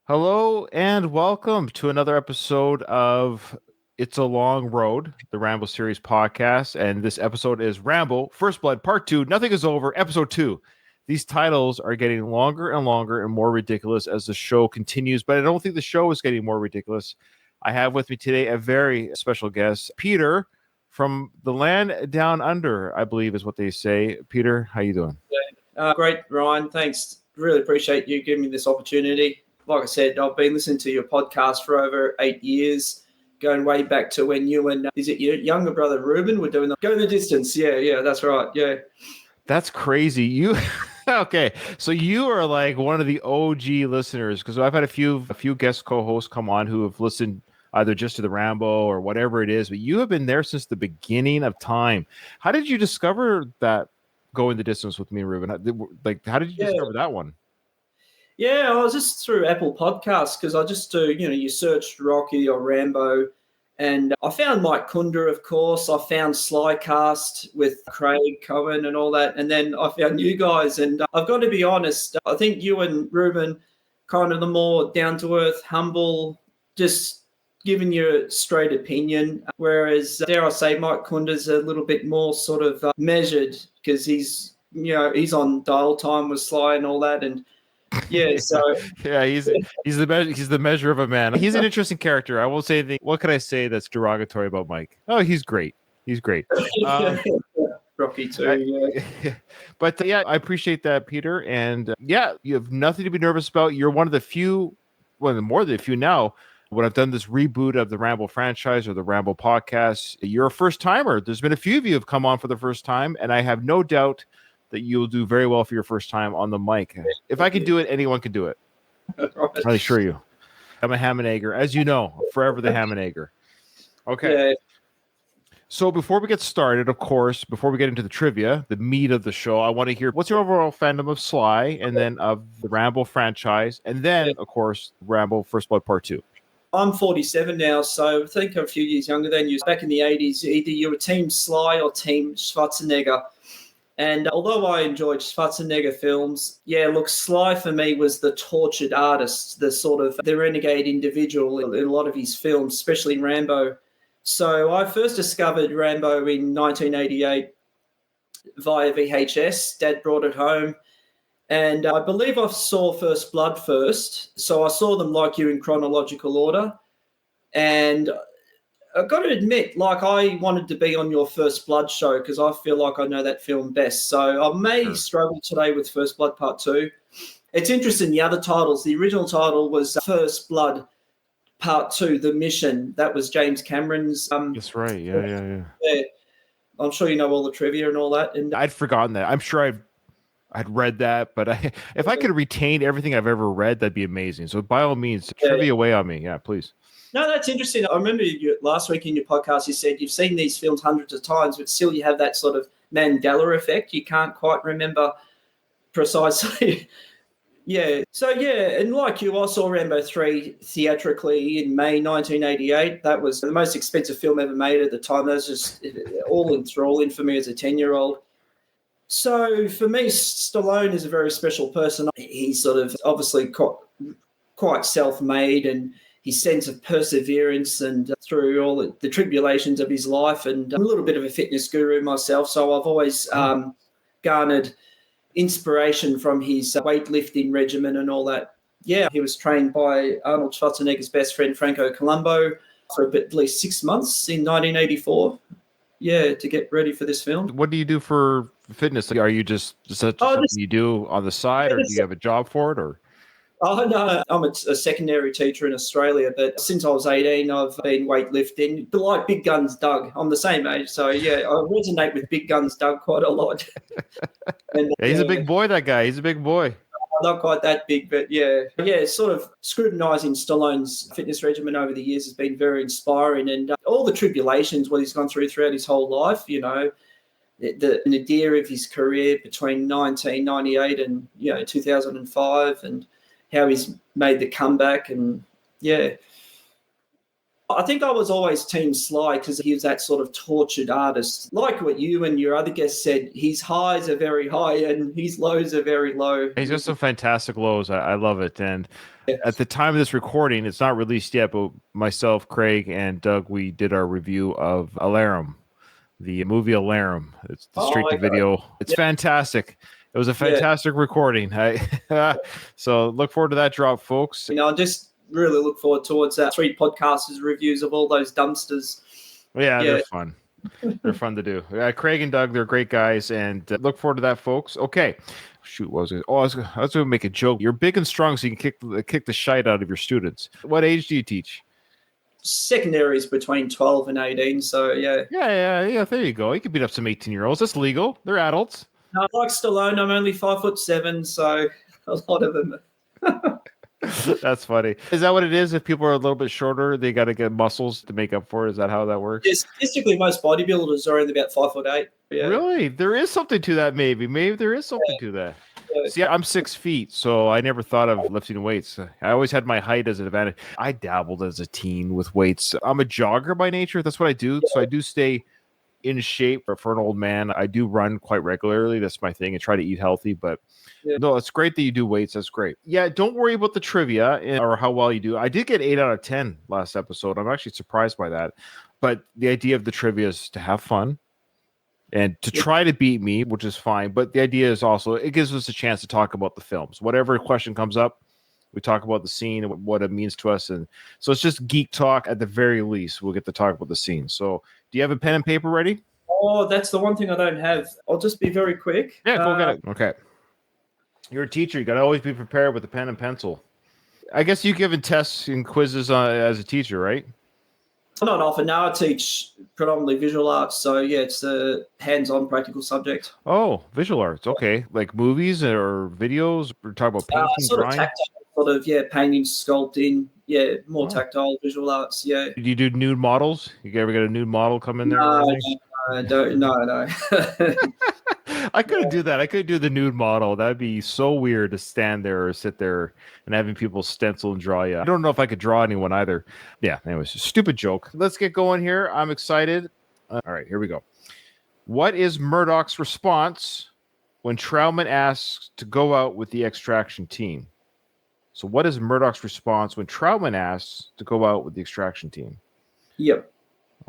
Hello and welcome to another episode of It's a Long Road, the Rambo Series podcast. And this episode is Rambo First Blood Part 2. Nothing is over, Episode 2. These titles are getting longer and longer and more ridiculous as the show continues, but I don't think the show is getting more ridiculous. I have with me today a very special guest, Peter from the land down under, I believe is what they say. Peter, how you doing? Great, Ryan. Thanks. Really appreciate you giving me this opportunity. Like I said, I've been listening to your podcast for over 8 years, going way back to when you and, is it your younger brother Ruben were doing Going the Distance? Yeah, that's right. Yeah. That's crazy. You okay? So you are like one of the OG listeners because I've had a few guest co-hosts come on who have listened either just to the Rambo or whatever it is, but you have been there since the beginning of time. How did you discover that Going the Distance with me and Ruben? How did you discover that one? Yeah, I was just through Apple Podcasts because I just do, you searched Rocky or Rambo, and I found Mike Kunder, of course. I found Slycast with Craig Cohen and all that, and then I found you guys. And I've got to be honest, I think you and Ruben, kind of the more down-to-earth, humble, just giving your straight opinion, whereas, dare I say, Mike Kunder's a little bit more sort of measured because he's on dial time with Sly and all that, and yeah, so yeah, he's the measure of a man. He's an interesting character. I won't say anything. What can I say that's derogatory about Mike? Oh, he's great. He's great. Rocky too. Yeah. But yeah, I appreciate that, Peter. And you have nothing to be nervous about. You're one of the few, well, more than a few now. When I've done this reboot of the Rambo franchise or the Rambo podcast, you're a first timer. There's been a few of you have come on for the first time, and I have no doubt that you'll do very well for your first time on the mic. If I can do it, anyone can do it. I assure you. I'm a ham and egger, as you know, forever the ham and egger. Okay. Yeah. So before we get started, of course, before we get into the trivia, the meat of the show, I want to hear what's your overall fandom of Sly and then of the Rambo franchise, and then, of course, Rambo First Blood Part 2. I'm 47 now, so I think I'm a few years younger than you. Back in the 80s, either you were Team Sly or Team Schwarzenegger. And although I enjoyed Schwarzenegger films, look, Sly for me was the tortured artist, the renegade individual in a lot of his films, especially in Rambo. So I first discovered Rambo in 1988 via VHS. Dad brought it home. And I believe I saw First Blood first. So I saw them like you in chronological order. And I've got to admit, I wanted to be on your First Blood show because I feel like I know that film best. So I may struggle today with First Blood Part 2. It's interesting, the other titles. The original title was First Blood Part 2, The Mission. That was James Cameron's. That's right. Yeah. I'm sure you know all the trivia and all that. And I'd forgotten that. I'm sure I'd read that, but if I could retain everything I've ever read, that'd be amazing. So by all means, trivia away on me. Yeah, please. No, that's interesting. I remember last week in your podcast, you said you've seen these films hundreds of times, but still you have that sort of Mandela effect. You can't quite remember precisely. Yeah. So, and like you, I saw Rambo 3 theatrically in May 1988. That was the most expensive film ever made at the time. That was just all enthralling for me as a 10-year-old. So for me, Stallone is a very special person. He's sort of obviously quite self-made, and his sense of perseverance and through all the tribulations of his life. And I'm a little bit of a fitness guru myself, so I've always garnered inspiration from his weightlifting regimen and all that. Yeah, he was trained by Arnold Schwarzenegger's best friend, Franco Columbu, for at least 6 months in 1984. Yeah, to get ready for this film. What do you do for fitness? Are you just something you do on the side, or do you have a job for it, or? Oh, no, I'm a secondary teacher in Australia, but since I was 18, I've been weightlifting. Like Big Guns Doug, I'm the same age, so I resonate with Big Guns Doug quite a lot. And, he's a big boy, that guy. He's a big boy. Not quite that big, but sort of scrutinising Stallone's fitness regimen over the years has been very inspiring, and all the tribulations what he's gone throughout his whole life, the nadir of his career between 1998 and 2005, and how he's made the comeback, and I think I was always Team Sly because he was that sort of tortured artist. Like what you and your other guest said, his highs are very high and his lows are very low. He's got some fantastic lows. I love it. And Yeah. at the time of this recording, it's not released yet, but myself, Craig, and Doug, we did our review of Alarum, the movie Alarum. It's the straight to video. It's fantastic. It was a fantastic recording. So look forward to that drop, folks. I just really look forward towards that 3 podcasters reviews of all those dumpsters. Yeah, they're fun. They're fun to do. Craig and Doug, they're great guys, and look forward to that, folks. Okay. Shoot, what was it? Oh, I was going to make a joke. You're big and strong, so you can kick the shite out of your students. What age do you teach? Secondary is between 12 and 18, so yeah. Yeah, there you go. You can beat up some 18-year-olds. That's legal. They're adults. Like Stallone, I'm only 5'7", so a lot of them. That's funny. Is that what it is? If people are a little bit shorter, they got to get muscles to make up for it? Is that how that works? Yeah, statistically, most bodybuilders are only about 5'8". Yeah. Really? There is something to that, maybe. Maybe there is something to that. Yeah. See, I'm 6 feet, so I never thought of lifting weights. I always had my height as an advantage. I dabbled as a teen with weights. I'm a jogger by nature. That's what I do. So I do stay in shape for an old man. I do run quite regularly. That's my thing, and try to eat healthy. But no, it's great that you do weights. That's great. Yeah, don't worry about the trivia or how well you do. I did get 8 out of 10 last episode. I'm actually surprised by that. But the idea of the trivia is to have fun and to try to beat me, which is fine. But the idea is also it gives us a chance to talk about the films. Whatever question comes up, we talk about the scene and what it means to us. And so it's just geek talk at the very least. We'll get to talk about the scene. So do you have a pen and paper ready? Oh, that's the one thing I don't have. I'll just be very quick. Yeah, go get it. Okay. You're a teacher. You got to always be prepared with a pen and pencil. I guess you've given tests and quizzes as a teacher, right? Not often. Now I teach predominantly visual arts. So, yeah, it's a hands-on practical subject. Oh, visual arts. Okay. Like movies or videos? We're talking about painting, sort drawing? of tactile, painting, sculpting. Yeah, more tactile visual arts. Yeah. Do you do nude models? You ever get a nude model come in there? No. I couldn't do that. I couldn't do the nude model. That'd be so weird to stand there or sit there and having people stencil and draw you. I don't know if I could draw anyone either. Yeah, anyways, stupid joke. Let's get going here. I'm excited. All right, here we go. What is Murdoch's response when Troutman asks to go out with the extraction team? So what is Murdoch's response when Troutman asks to go out with the extraction team? Yep.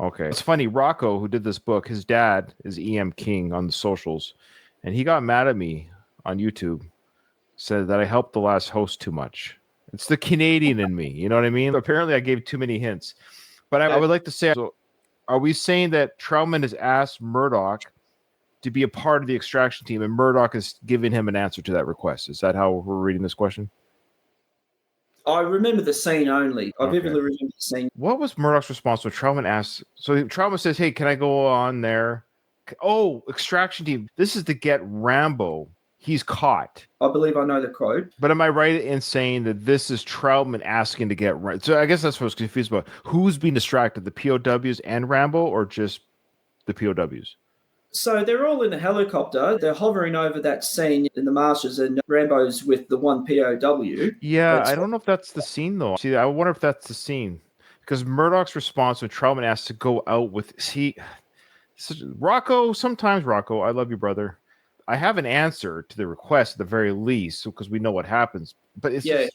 Okay. It's funny. Rocco, who did this book, his dad is EM King on the socials, and he got mad at me on YouTube, said that I helped the last host too much. It's the Canadian in me. You know what I mean? Apparently, I gave too many hints. But I would like to say, so are we saying that Troutman has asked Murdoch to be a part of the extraction team, and Murdoch is giving him an answer to that request? Is that how we're reading this question? I remember the scene only. I vividly remember the scene. What was Murdoch's response when Troutman asked? So Troutman says, hey, can I go on there? Oh, extraction team. This is to get Rambo. He's caught. I believe I know the quote. But am I right in saying that this is Troutman asking to get Rambo? So I guess that's what I was confused about. Who's being distracted, the POWs and Rambo, or just the POWs? So they're all in the helicopter. They're hovering over that scene in the marshes, and Rambo's with the one POW. Yeah, I don't know if that's the scene, though. See, I wonder if that's the scene. Because Murdoch's response when Troutman asks to go out with... Rocco, sometimes Rocco, I love you, brother. I have an answer to the request at the very least, because we know what happens. But it's just,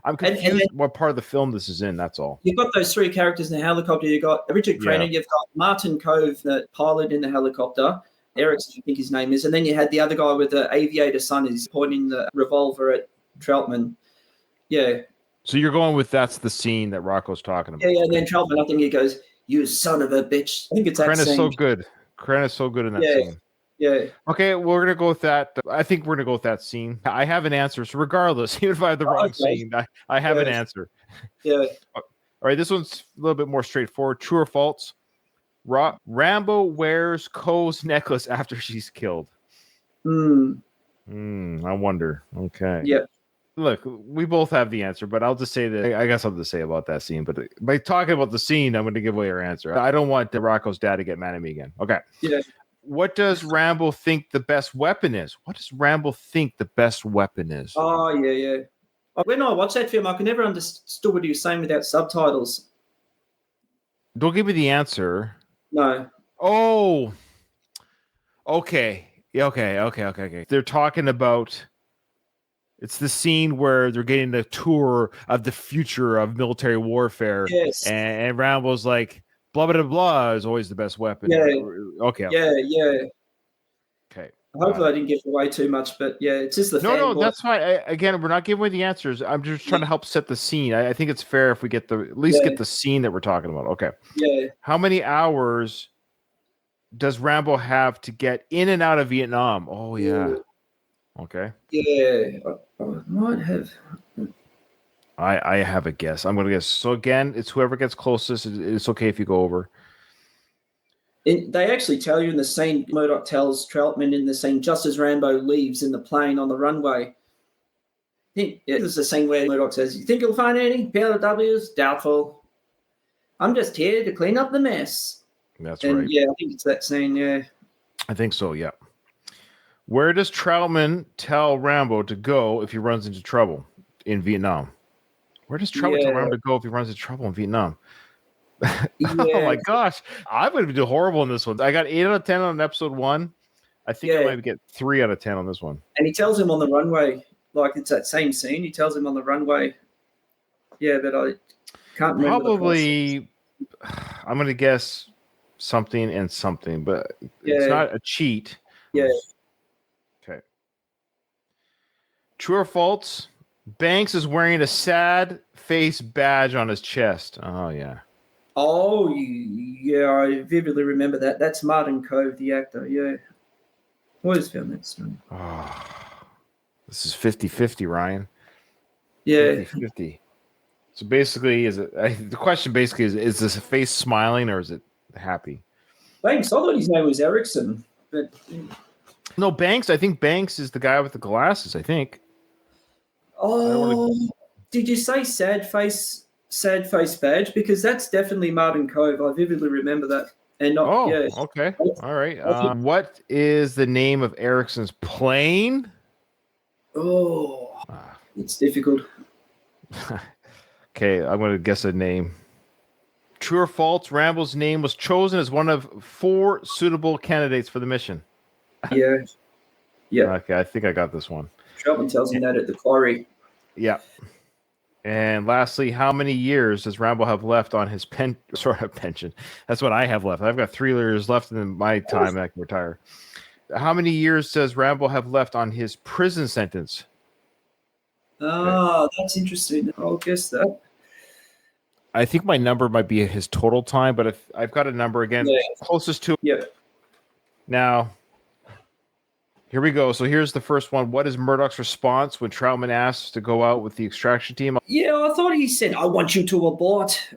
I'm confused what part of the film this is in, that's all. You've got those 3 characters in the helicopter. You've got Richard Crenna, you've got Martin Cove, the pilot in the helicopter. Erickson, I think his name is. And then you had the other guy with the aviator son is pointing the revolver at Troutman. Yeah. So you're going with that's the scene that Rocco's talking about. Yeah, and then Troutman, I think he goes, you son of a bitch. I think it's that Crenna's scene. so good. Crenna's so good in that scene. Yeah. Okay, we're going to go with that. I think we're going to go with that scene. I have an answer. So regardless, even if I have the wrong scene, I have an answer. Yeah. All right, this one's a little bit more straightforward. True or false? Rambo wears Ko's necklace after she's killed. I wonder. Okay. Yeah. Look, we both have the answer, but I'll just say that I got something to say about that scene. But by talking about the scene, I'm going to give away our answer. I don't want Rocco's dad to get mad at me again. Okay. Yeah. What does Rambo think the best weapon is? What does Rambo think the best weapon is? Oh, yeah. When I watched that film, I could never understood what he was saying without subtitles. Don't give me the answer. No. Oh, okay. Yeah, okay. They're talking about. It's the scene where they're getting a tour of the future of military warfare, Yes. and Rambo's like, blah blah blah is always the best weapon. Yeah. Okay. Yeah. Okay. Hopefully I didn't give away too much, but yeah, it's just the No, fanboy. that's fine. Again, we're not giving away the answers. I'm just trying to help set the scene. I think it's fair if we get at least get the scene that we're talking about. Okay. Yeah. How many hours does Rambo have to get in and out of Vietnam? Oh yeah. Okay. Yeah. I might have. I have a guess. I'm gonna guess. So again, it's whoever gets closest. It's okay if you go over. They actually tell you in the scene, Murdoch tells Troutman in the scene, just as Rambo leaves in the plane on the runway. This is the scene where Murdoch says, "You think you'll find any POWs? Doubtful. I'm just here to clean up the mess." That's and right. Yeah, I think it's that scene. Yeah. I think so. Yeah. Where does Troutman tell Rambo to go if he runs into trouble in Vietnam? Where does Troutman tell Rambo to go if he runs into trouble in Vietnam? Oh my gosh, I'm going to do horrible in this one. I got 8 out of 10 on episode 1. I think I might get 3 out of 10 on this one. And he tells him on the runway, like it's that same scene. He tells him on the runway. Yeah, but I can't remember. Probably, I'm going to guess something and something, but it's not a cheat. Yeah. Okay. True or false? Banks is wearing a sad face badge on his chest. Oh yeah. Oh yeah, I vividly remember that. That's Martin Cove, the actor. Yeah. What is film next one? Oh, this is 50-50, Ryan. Yeah. 50-50. So basically, the question basically is this face smiling or is it happy? Banks. I thought his name was Erickson, but no, Banks. I think Banks is the guy with the glasses. I think. Oh, did you say sad face badge? Because that's definitely Martin Cove. I vividly remember that. And not. Oh, yeah. Okay. All right. What is the name of Erickson's plane? Oh, it's difficult. Okay, I'm going to guess a name. True or false? Rambo's name was chosen as one of 4 suitable candidates for the mission. Yeah. Okay, I think I got this one. Troutman tells him that at the quarry. Yeah. And lastly, how many years does Rambo have left on his pension? That's what I have left. I've got 3 years left in my time I can retire. How many years does Rambo have left on his prison sentence? That's interesting. I'll guess that. I think my number might be his total time, but if I've got a number again, closest to. Yep. Now, here we go. So here's the first one. What is Murdoch's response when Troutman asks to go out with the extraction team? Yeah, I thought he said, "I want you to abort."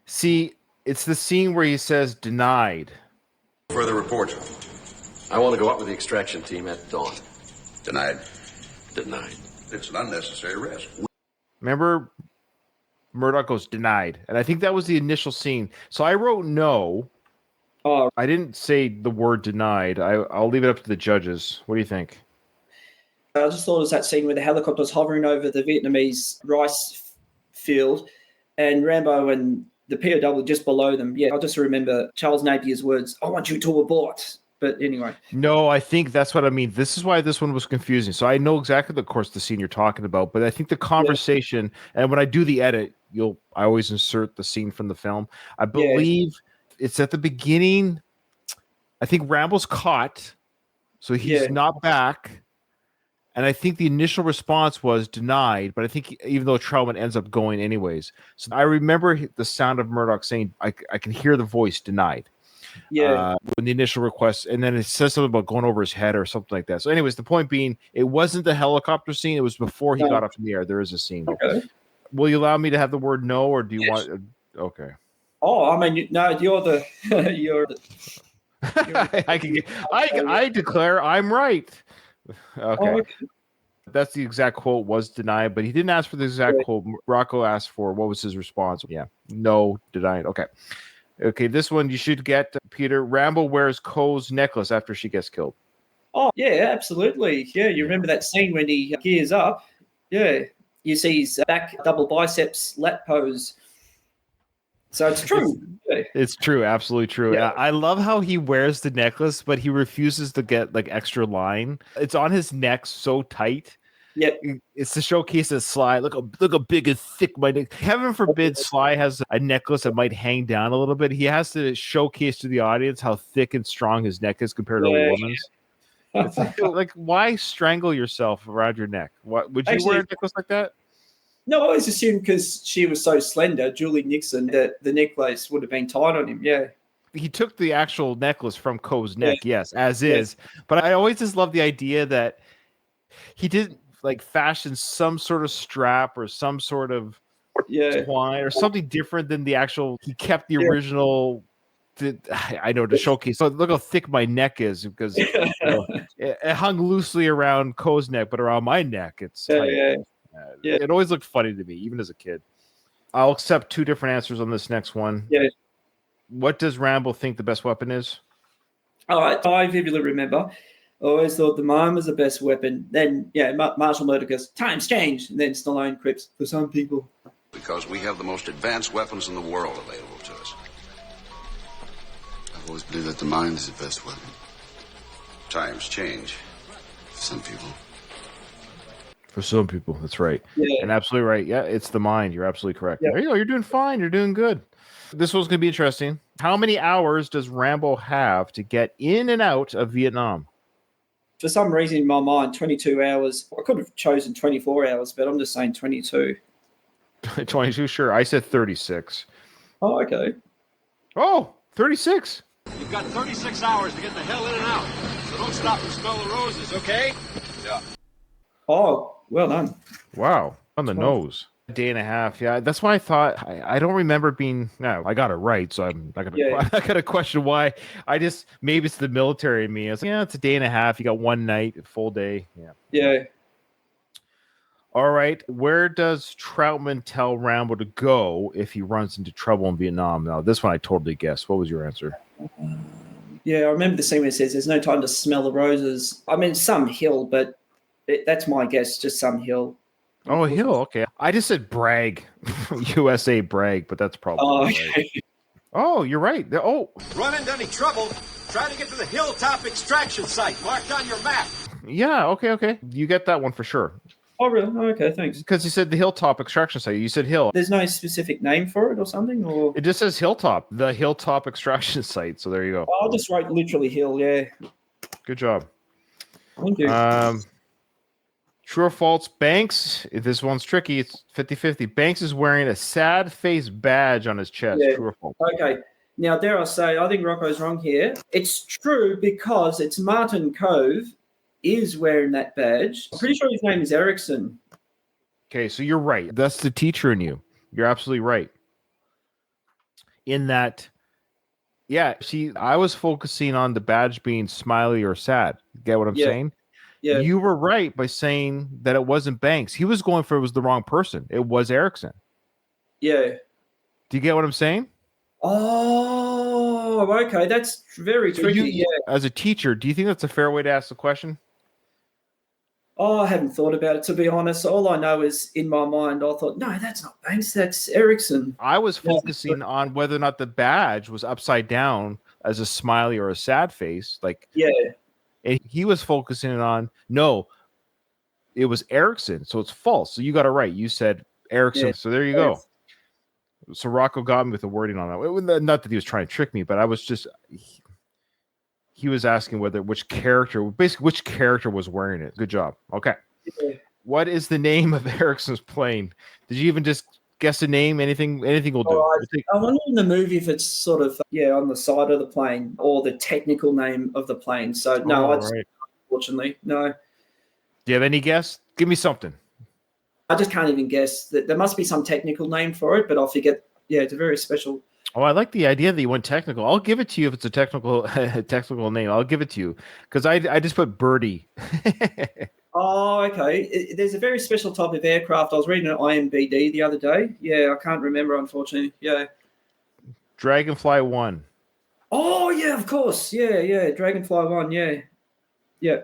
See, it's the scene where he says denied. Further report. I want to go out with the extraction team at dawn. Denied. Denied. It's an unnecessary risk. Remember, Murdoch goes denied. And I think that was the initial scene. So I wrote no. Oh, I didn't say the word denied. I'll leave it up to the judges. What do you think? I just thought it was that scene where the helicopter was hovering over the Vietnamese rice field and Rambo and the POW just below them. Yeah, I just remember Charles Napier's words, "I want you to abort." But anyway. No, I think that's what I mean. This is why this one was confusing. So I know exactly, of course, the scene you're talking about, but I think the conversation, and when I do the edit, I always insert the scene from the film. I believe it's at the beginning. I think Rambo's caught, so he's not back. And I think the initial response was denied, but I think even though Troutman ends up going anyways. So I remember the sound of Murdoch saying, I can hear the voice denied. Yeah. When the initial request, and then it says something about going over his head or something like that. So anyways, the point being, it wasn't the helicopter scene. It was before he got up in the air. There is a scene. Okay. Will you allow me to have the word no, or do you want? Okay. Oh, I mean, no, you're the. I declare I'm right. Okay. Oh, That's the exact quote, was denied, but he didn't ask for the exact quote. Rocco asked for what was his response. Yeah. No, denied. Okay, this one you should get, Peter. Rambo wears Cole's necklace after she gets killed. Oh, yeah, absolutely. Yeah, you remember that scene when he gears up? Yeah. You see his back double biceps lat pose. So it's true. It's true, absolutely true. Yeah. I love how he wears the necklace, but he refuses to get like extra line. It's on his neck so tight. Yeah. It's to showcase that Sly. Look how big and thick my neck. Heaven forbid Sly has a necklace that might hang down a little bit. He has to showcase to the audience how thick and strong his neck is compared to a woman's. It's like why strangle yourself around your neck? What would you wear a necklace like that? No, I always assumed because she was so slender, Julie Nixon, that the necklace would have been tied on him. Yeah. He took the actual necklace from Coe's neck, yes, as is. But I always just love the idea that he didn't like fashion some sort of strap or some sort of twine or something different than the actual. He kept the original. I know to showcase. So look how thick my neck is because it hung loosely around Coe's neck, but around my neck, it's tight. It always looked funny to me, even as a kid. I'll accept two different answers on this next one. Yeah. What does Rambo think the best weapon is? All right. I vividly remember. I always thought the mime was the best weapon. Then, Marshall Murder goes, times change. And then Stallone quips, for some people. Because we have the most advanced weapons in the world available to us. I've always believed that the mind is the best weapon. Times change. For some people. For some people, that's right. Yeah. And absolutely right. Yeah, it's the mind. You're absolutely correct. Yeah. There you go. You're doing fine. You're doing good. This one's going to be interesting. How many hours does Rambo have to get in and out of Vietnam? For some reason in my mind, 22 hours. I could have chosen 24 hours, but I'm just saying 22. 22, sure. I said 36. Oh, okay. Oh, 36. You've got 36 hours to get the hell in and out. So don't stop and smell the roses, okay? Yeah. Oh, well done. Wow. On the nose. A day and a half. Yeah, that's why I thought I don't remember being. No, I got it right, so I'm not gonna. I gotta question why. Maybe it's the military in me. I was like, yeah, it's a day and a half. You got one night, a full day. Yeah. Yeah. All right. Where does Troutman tell Rambo to go if he runs into trouble in Vietnam? Now, this one I totally guessed. What was your answer? Yeah, I remember the scene where it says there's no time to smell the roses. I mean, some hill, but that's my guess, just some hill. Oh, hill. Okay. I just said brag. USA brag, but that's probably right. Oh, you're right. Oh. Run into any trouble, try to get to the hilltop extraction site marked on your map. Yeah, okay. You get that one for sure. Oh, really? Oh, okay, thanks. Because you said the hilltop extraction site. You said hill. There's no specific name for it or something? Or it just says hilltop, the hilltop extraction site. So there you go. I'll just write literally hill, yeah. Good job. Thank you. True or false, Banks, this one's tricky, it's 50-50. Banks is wearing a sad face badge on his chest. Yeah. True or false? Okay. Now, dare I say, I think Rocco's wrong here. It's true because it's Martin Cove is wearing that badge. I'm pretty sure his name is Erickson. Okay, so you're right. That's the teacher in you. You're absolutely right. In that, yeah, I was focusing on the badge being smiley or sad. Get what I'm saying? Yeah. You were right by saying that it wasn't Banks. He was going for it was the wrong person. It was Erickson. Yeah. Do you get what I'm saying? Oh, okay. That's very tricky. As a teacher, do you think that's a fair way to ask the question? Oh, I hadn't thought about it, to be honest. All I know is in my mind, I thought, no, that's not Banks, that's Erickson. I was focusing on whether or not the badge was upside down as a smiley or a sad face. And he was focusing on, no, it was Erickson. So it's false. So you got it right. You said Erickson. Yeah. So there you go. So Rocco got me with the wording on that. Not that he was trying to trick me, but I was just, he was asking which character was wearing it. Good job. Okay. Yeah. What is the name of Erickson's plane? Did you even just guess a name? Anything will do. I wonder in the movie if it's sort of, on the side of the plane or the technical name of the plane. So, no, unfortunately, no. Do you have any guess? Give me something. I just can't even guess. There must be some technical name for it, but I'll forget. Yeah, it's a very special. Oh, I like the idea that you went technical. I'll give it to you if it's a technical name. I'll give it to you because I just put Birdie. Oh, okay. There's a very special type of aircraft. I was reading an IMBD the other day. Yeah, I can't remember, unfortunately. Yeah. Dragonfly 1. Oh, yeah, of course. Yeah. Dragonfly 1, yeah. Yeah.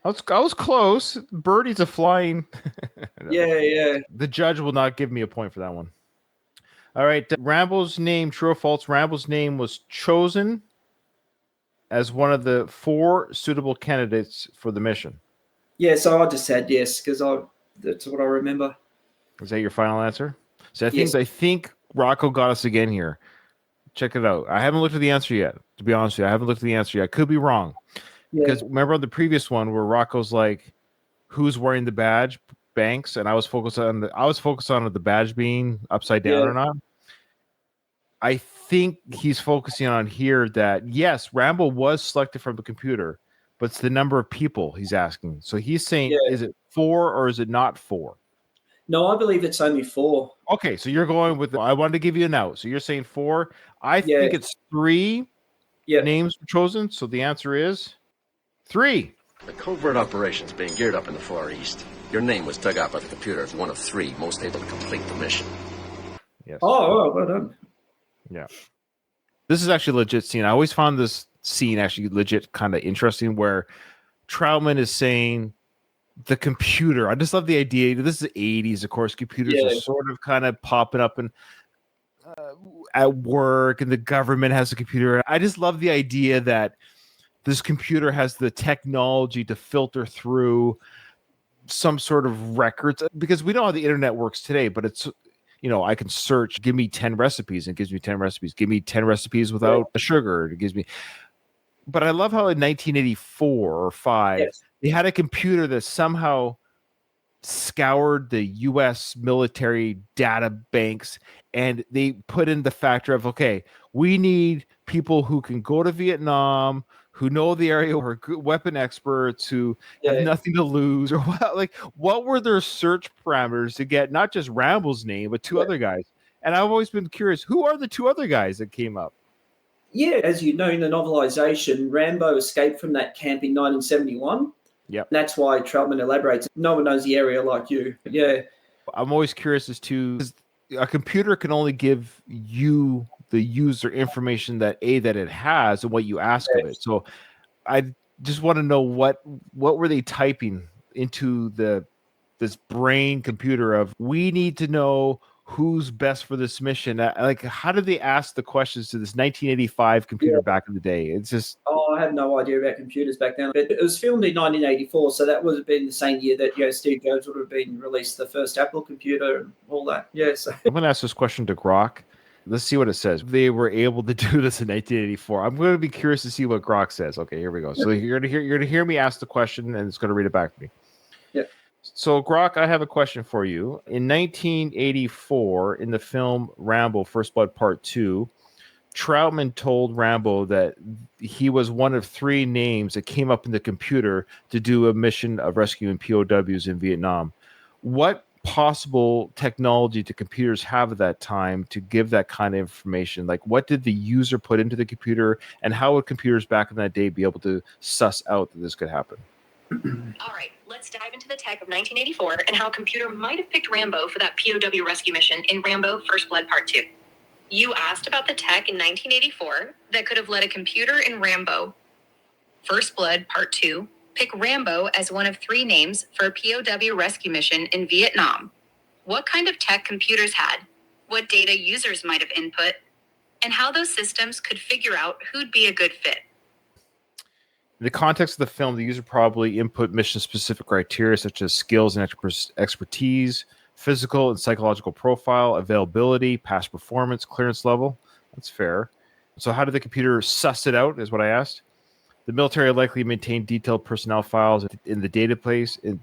I was close. Birdie's a flying. Yeah. The judge will not give me a point for that one. All right. Rambo's name, true or false? Rambo's name was chosen as one of the 4 suitable candidates for the mission. Yeah, so I just said yes because that's what I remember. Is that your final answer? So Yes. I think Rocco got us again here. Check it out. I haven't looked at the answer yet. To be honest with you, I haven't looked at the answer yet. I could be wrong. Yeah. Because remember on the previous one where Rocco's like, who's wearing the badge? Banks, and I was focused on the badge being upside down or not. I think he's focusing on here that yes, Rambo was selected from the computer, but it's the number of people he's asking. So he's saying, is it 4 or is it not 4? No, I believe it's only 4. Okay, so you're going with I wanted to give you an out. So you're saying 4. I think it's 3 names were chosen. So the answer is 3. The covert operations being geared up in the Far East. Your name was dug out by the computer as one of 3 most able to complete the mission. Yes. Oh, well done. Yeah. This is actually a legit scene. I always found this scene actually legit kind of interesting where Troutman is saying the computer. I just love the idea. This is the 80s, of course. Computers are sort of kind of popping up and at work, and the government has a computer. I just love the idea that this computer has the technology to filter through some sort of records, because we know how the internet works today, but it's, I can search, give me 10 recipes, and it gives me 10 recipes. Give me 10 recipes without the sugar. It gives me. But I love how in 1984 or 5, they had a computer that somehow scoured the U.S. military data banks, and they put in the factor of, okay, we need people who can go to Vietnam, who know the area, who are good weapon experts, who have nothing to lose, or what were their search parameters to get not just Rambo's name, but 2 other guys. And I've always been curious, who are the 2 other guys that came up? Yeah, as you know, in the novelization, Rambo escaped from that camp in 1971. Yep. That's why Troutman elaborates. No one knows the area like you. Yeah. I'm always curious as to, a computer can only give you, the user, information that it has and what you ask of it. So I just want to know what were they typing into this brain computer of, we need to know who's best for this mission. Like, how did they ask the questions to this 1985 computer back in the day? It's just... I have no idea about computers back then. But it was filmed in 1984, so that would have been the same year that Steve Jobs would have been released the first Apple computer and all that. Yeah. So I'm going to ask this question to Grok. Let's see what it says. They were able to do this in 1984. I'm going to be curious to see what Grok says. Okay, here we go. So you're going to hear me ask the question, and it's going to read it back to me. Yeah. So Grok, I have a question for you. In 1984, in the film Rambo: First Blood Part 2, Troutman told Rambo that he was one of 3 names that came up in the computer to do a mission of rescuing POWs in Vietnam. What possible technology do computers have at that time to give that kind of information? Like, what did the user put into the computer, and how would computers back in that day be able to suss out that this could happen? All right, let's dive into the tech of 1984 and how a computer might have picked Rambo for that POW rescue mission in Rambo: First Blood Part 2. You asked about the tech in 1984 that could have let a computer in Rambo: First Blood Part 2 pick Rambo as one of 3 names for a POW rescue mission in Vietnam. What kind of tech computers had, what data users might have input, and how those systems could figure out who'd be a good fit. In the context of the film, the user probably input mission-specific criteria such as skills and expertise, physical and psychological profile, availability, past performance, clearance level. That's fair. So how did the computer suss it out, is what I asked. The military likely maintained detailed personnel files in the database,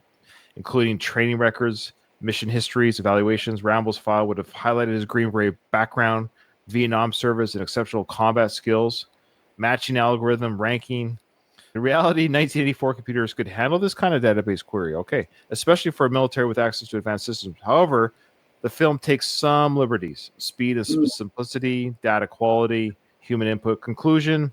including training records, mission histories, evaluations. Rambo's file would have highlighted his Green Beret background, Vietnam service, and exceptional combat skills, matching algorithm, ranking. In reality, 1984 computers could handle this kind of database query, okay, especially for a military with access to advanced systems. However, the film takes some liberties: speed and simplicity, data quality, human input. Conclusion: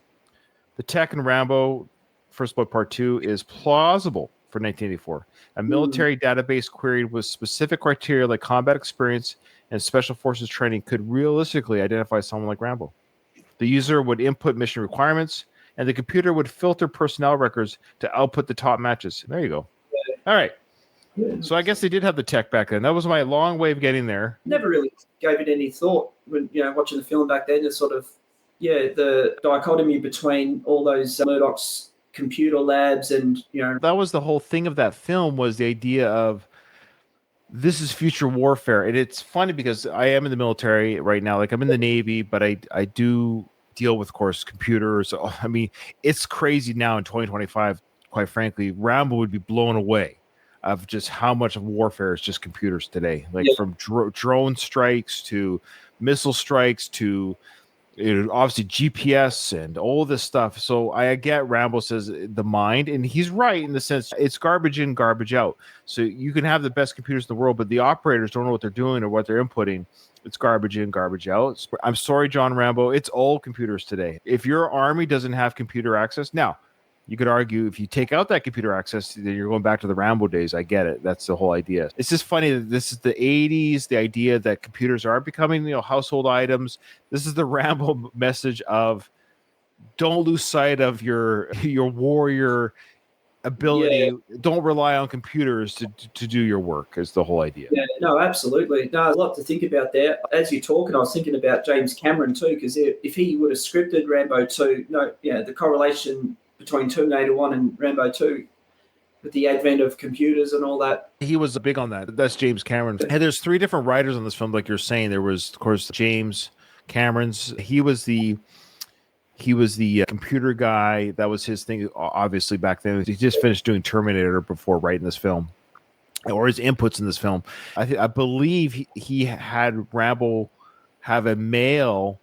the tech in Rambo: First Blood Part 2 is plausible for 1984. A military database queried with specific criteria like combat experience and special forces training could realistically identify someone like Rambo. The user would input mission requirements, and the computer would filter personnel records to output the top matches. There you go. All right. So I guess they did have the tech back then. That was my long way of getting there. Never really gave it any thought. when watching the film back then, is sort of the dichotomy between all those Murdoch's computer labs and that was the whole thing of that film, was the idea of this is future warfare. And it's funny because I am in the military right now. Like, I'm in the Navy, but I do deal with, of course, computers. I mean, it's crazy now in 2025. Quite frankly, Rambo would be blown away of just how much of warfare is just computers today. Like, from drone strikes to missile strikes to obviously GPS and all this stuff. So I get Rambo says the mind, and he's right in the sense it's garbage in, garbage out. So you can have the best computers in the world, but the operators don't know what they're doing or what they're inputting. It's garbage in, garbage out. I'm sorry, John Rambo. It's all computers today. If your army doesn't have computer access, now you could argue if you take out that computer access, then you're going back to the Rambo days. I get it. That's the whole idea. It's just funny that this is the 80s, the idea that computers are becoming, household items. This is the Rambo message of don't lose sight of your warrior ability. Don't rely on computers to do your work is the whole idea. Yeah, no, absolutely. No, a lot to think about there. As you're talking, I was thinking about James Cameron too, because if he would have scripted Rambo 2, the correlation between Terminator 1 and Rambo 2 with the advent of computers and all that. He was big on that. That's James Cameron. And there's 3 different writers on this film, like you're saying. There was, of course, James Cameron's. He was the computer guy. That was his thing, obviously, back then. He just finished doing Terminator before writing this film, or his inputs in this film. I believe he had Rambo have a male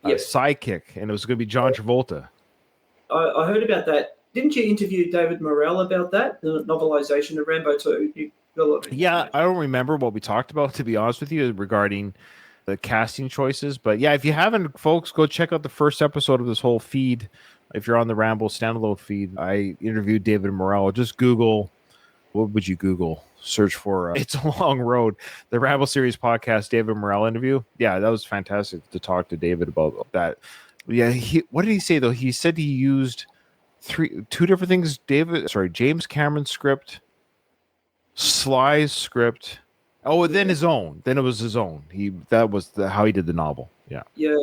sidekick, and it was going to be John Travolta. I heard about that. Didn't you interview David Morrell about that, the novelization of Rambo 2? Yeah, I don't remember what we talked about, to be honest with you, regarding the casting choices. But yeah, if you haven't, folks, go check out the first episode of this whole feed. If you're on the Rambo standalone feed, I interviewed David Morrell. Just Google, what would you Google? Search for It's a Long Road, the Rambo Series podcast, David Morrell interview. Yeah, that was fantastic to talk to David about that. Yeah, what did he say though? He said he used 2 different things. James Cameron's script, Sly's script. Oh, and then his own. Then it was his own. That was how he did the novel. Yeah. Yeah.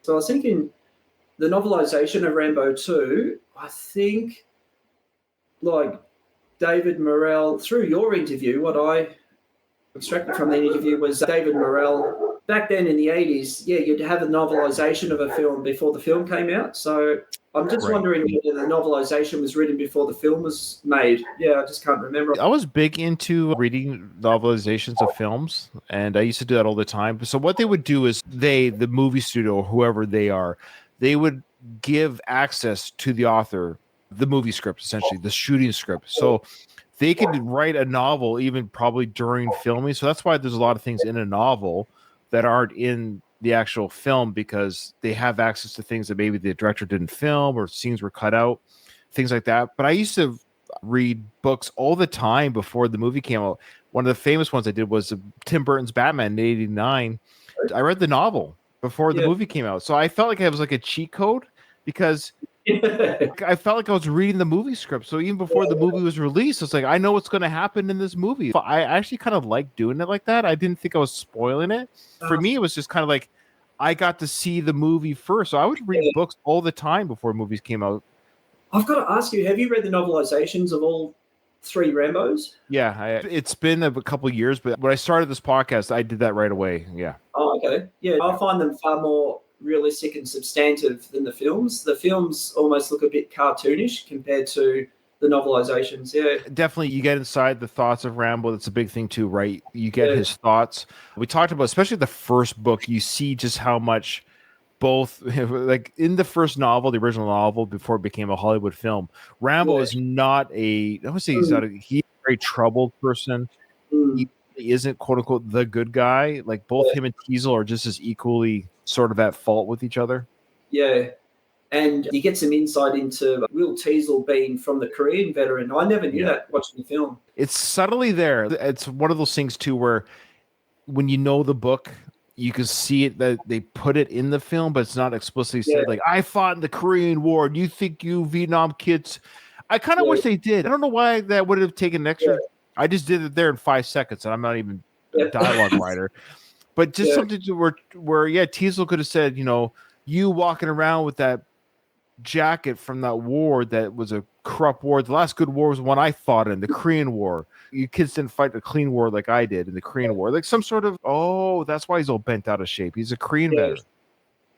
So I was thinking the novelization of Rambo 2, I think, like David Morrell, through your interview, what I extracted from the interview was David Morrell. Back then in the 80s, you'd have a novelization of a film before the film came out. So I'm just wondering whether the novelization was written before the film was made. Yeah, I just can't remember. I was big into reading novelizations of films, and I used to do that all the time. So what they would do is the movie studio, or whoever they are, they would give access to the author, the movie script, essentially, the shooting script. So they could write a novel even probably during filming. So that's why there's a lot of things in a novel that aren't in the actual film, because they have access to things that maybe the director didn't film or scenes were cut out, things like that. But I used to read books all the time before the movie came out. One of the famous ones I did was Tim Burton's Batman in '89. I read the novel before the movie came out. So I felt like it was like a cheat code, because I felt like I was reading the movie script. So even before the movie was released, it's like, I know what's going to happen in this movie. But I actually kind of liked doing it like that. I didn't think I was spoiling it. For me, it was just kind of like, I got to see the movie first. So I would read books all the time before movies came out. I've got to ask you, have you read the novelizations of all 3 Rambos? Yeah, it's been a couple of years, but when I started this podcast, I did that right away. Yeah. Oh, okay. Yeah, I find them far more realistic and substantive than the films. The films almost look a bit cartoonish compared to the novelizations. Yeah, definitely. You get inside the thoughts of Rambo. That's a big thing too, right? You get his thoughts. We talked about, especially the first book, you see just how much both, like in the first novel, the original novel before it became a Hollywood film, Rambo is not I would say he's a very troubled person. He isn't, quote unquote, the good guy. Like both him and Teasel are just as equally sort of at fault with each other. Yeah. And you get some insight into Will Teasel being from the Korean veteran. I never knew that watching the film. It's subtly there. It's one of those things too, where when you know the book, you can see it, that they put it in the film, but it's not explicitly said. Like, I fought in the Korean War. Do you think you Vietnam kids? I kind of wish they did. I don't know why that would have taken extra. I just did it there in 5 seconds, and I'm not even a dialogue writer. But just something to where Teasel could have said, you walking around with that jacket from that war that was a corrupt war. The last good war was one I fought in, the Korean War. You kids didn't fight the clean war like I did in the Korean War. Like some sort of, that's why he's all bent out of shape. He's a Korean veteran.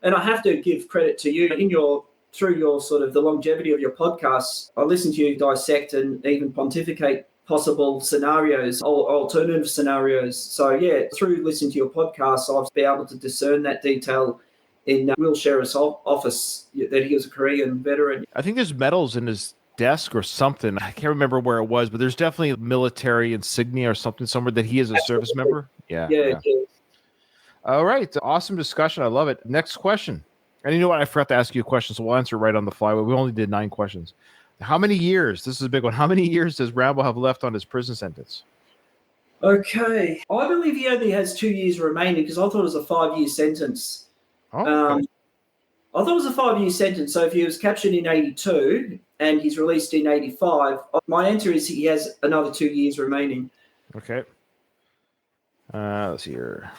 And I have to give credit to you through your sort of the longevity of your podcasts. I listen to you dissect and even pontificate possible scenarios, alternative scenarios. So through listening to your podcasts, I've been able to discern that detail in Will Sheriff's office that he was a Korean veteran. I think there's medals in his desk or something. I can't remember where it was, but there's definitely military insignia or something somewhere that he is a service member. Yeah. All right. Awesome discussion. I love it. Next question. And you know what? I forgot to ask you a question, so we'll answer right on the fly. We only did 9 questions. How many years? This is a big one. How many years does Rambo have left on his prison sentence? Okay. I believe he only has 2 years remaining because I thought it was a 5-year sentence. Oh, okay. I thought it was a 5-year sentence. So if he was captured in 82 and he's released in 85, my answer is he has another 2 years remaining. Okay. Let's see here.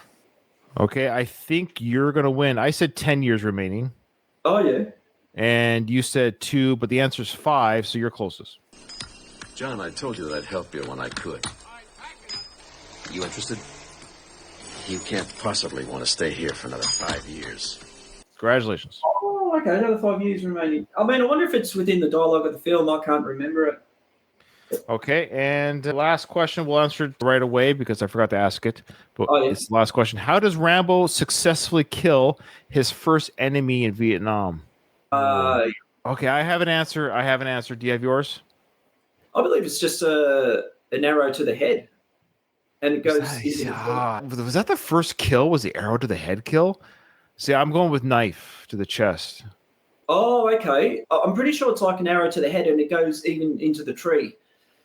Okay, I think you're going to win. I said 10 years remaining. Oh, yeah. And you said 2, but the answer is 5, so you're closest. John, I told you that I'd help you when I could. You interested? You can't possibly want to stay here for another 5 years. Congratulations. Oh, okay, another 5 years remaining. I mean, I wonder if it's within the dialogue of the film. I can't remember it. Okay, and the last question we'll answer it right away because I forgot to ask it. But it's the last question. How does Rambo successfully kill his first enemy in Vietnam? Okay, I have an answer. Do you have yours? I believe it's just an arrow to the head. And it goes... Was that the first kill? Was the arrow to the head kill? See, I'm going with knife to the chest. Oh, okay. I'm pretty sure it's like an arrow to the head and it goes even into the tree.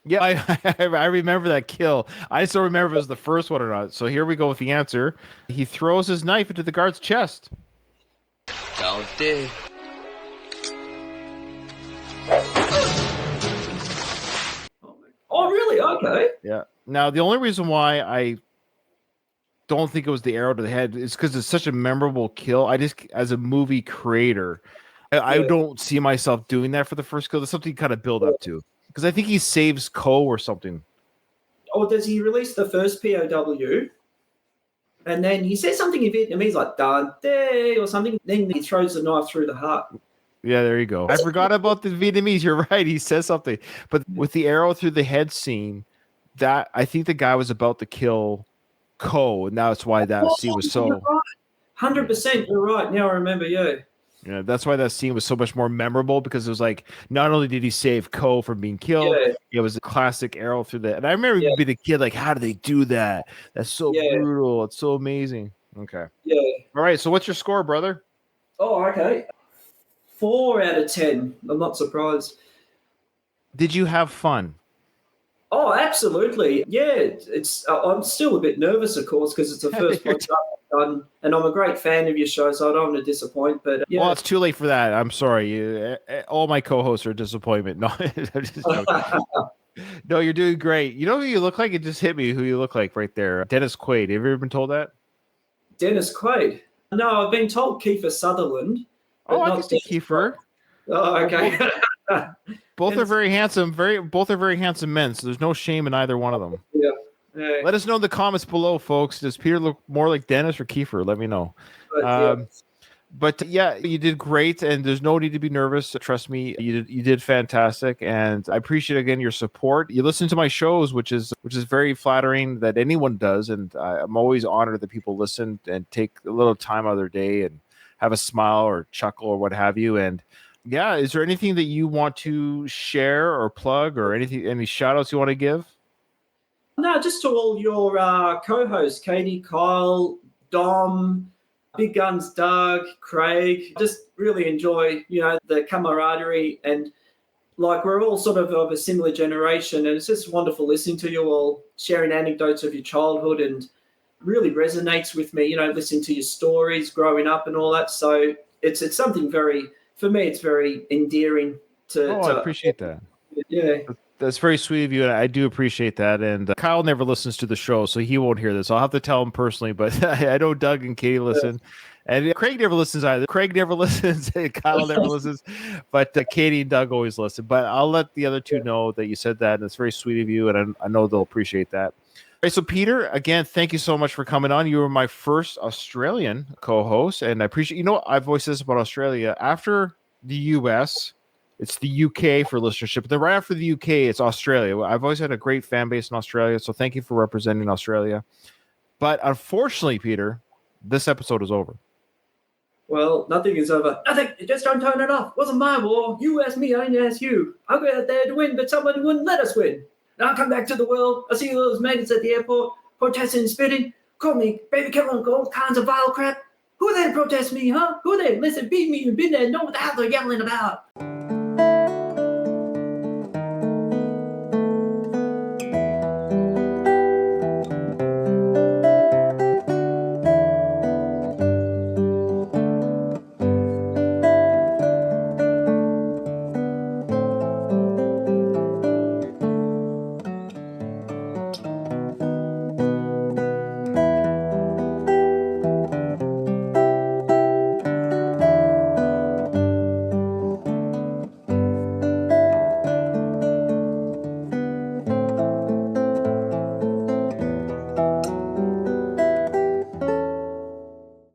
Yeah, I remember that kill. I just don't remember if it was the first one or not. So here we go with the answer. He throws his knife into the guard's chest. Don't do. Oh, really? Okay. Yeah. Now, the only reason why I don't think it was the arrow to the head is because it's such a memorable kill. I just, as a movie creator, I don't see myself doing that for the first kill. There's something you kind of build up to. Because I think he saves Ko or something. Oh, does he release the first POW? And then he says something in Vietnamese like Dante or something. Then he throws the knife through the heart. Yeah, there you go. I forgot about the Vietnamese. You're right. He says something. But with the arrow through the head scene, that I think the guy was about to kill Ko, and that's why that scene was so... 100%, you're right. Now I remember, Yeah, that's why that scene was so much more memorable because it was like, not only did he save Ko from being killed, it was a classic arrow through the... And I remember being a kid, like, how do they do that? That's so brutal. It's so amazing. Okay. Yeah. All right, so what's your score, brother? Oh, okay. 4 out of 10. I'm not surprised. Did you have fun? Oh, absolutely. Yeah, it's. I'm still a bit nervous, of course, because it's the first podcast I've done, and I'm a great fan of your show, so I don't want to disappoint. But well, it's too late for that. I'm sorry. All my co-hosts are a disappointment. No, I'm just joking. No, you're doing great. You know who you look like? It just hit me who you look like right there. Dennis Quaid. Have you ever been told that? Dennis Quaid? No, I've been told Kiefer Sutherland. Oh, I can see Kiefer. Oh, okay. Both are very handsome. Both are very handsome men. So there's no shame in either one of them. Yeah. Let us know in the comments below, folks. Does Peter look more like Dennis or Kiefer? Let me know. But yeah, you did great, and there's no need to be nervous. Trust me, you did fantastic, and I appreciate again your support. You listen to my shows, which is very flattering that anyone does, and I'm always honored that people listen and take a little time out of their day and have a smile or chuckle or what have you. And yeah, is there anything that you want to share or plug or any shout outs you want to give? No, just to all your co-hosts, Katie, Kyle, Dom, Big Guns, Doug, Craig. Just really enjoy, the camaraderie, and like we're all sort of a similar generation, and it's just wonderful listening to you all sharing anecdotes of your childhood, and really resonates with me, listening to your stories growing up and all that. So it's something very, for me, it's very endearing to. I appreciate that. Yeah. That's very sweet of you, and I do appreciate that. And Kyle never listens to the show, so he won't hear this. I'll have to tell him personally, but I know Doug and Katie listen. And Craig never listens either. Craig never listens, and Kyle never listens, but Katie and Doug always listen. But I'll let the other two know that you said that, and it's very sweet of you, and I know they'll appreciate that. All right, so Peter, again, thank you so much for coming on. You were my first Australian co-host, and I appreciate. You know, I've always said this about Australia. After the U.S., it's the UK for listenership. Then right after the UK, it's Australia. I've always had a great fan base in Australia, so thank you for representing Australia. But unfortunately, Peter, this episode is over. Well, nothing is over. Nothing. You just don't turn it off. Wasn't my war. You asked me, I didn't ask you. I go out there to win, but someone wouldn't let us win. Now I come back to the world. I see all those maggots at the airport protesting and spitting. Call me baby killer and all kinds of vile crap. Who are they to protest me, huh? Who are they? Listen, beat me. You've been there. Know what the hell they're yelling about.